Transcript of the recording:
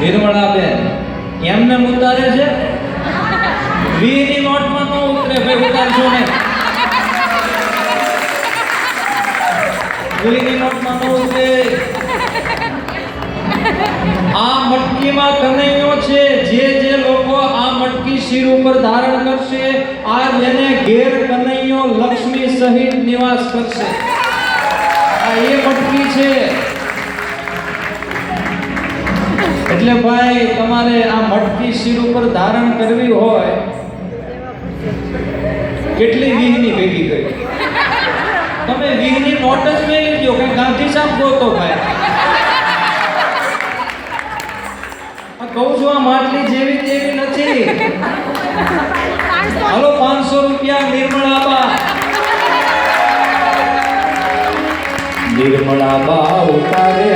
નિર્મળાબેન એમને ઉતારે છે 20 ની નોટમાં નો ઉતરે ભાઈ ઉતારશો ને 20 ની નોટમાં નો ઉતરે આ મટકીમાં કનૈયો છે જે લોકો આ મટકી શિર ઉપર ધારણ કરશે આ જેને ઘેર કનૈયો લક્ષ્મી સહિત નિવાસ કરશે આ એ મટકી છે એટલે ભાઈ તમારે આ મટકી શિર ઉપર ધારણ કરવી હોય કેટલી 20 ની ભેગી કરી તમે 20 ની નોટ જ લઈ લીધો કે ગાંધી સાહેબ ગોતો ભાઈ આ કહું છું આ માટલી જેવી તેવી નથી હાલો 500 રૂપિયા નિર્મળાબા ઉતારે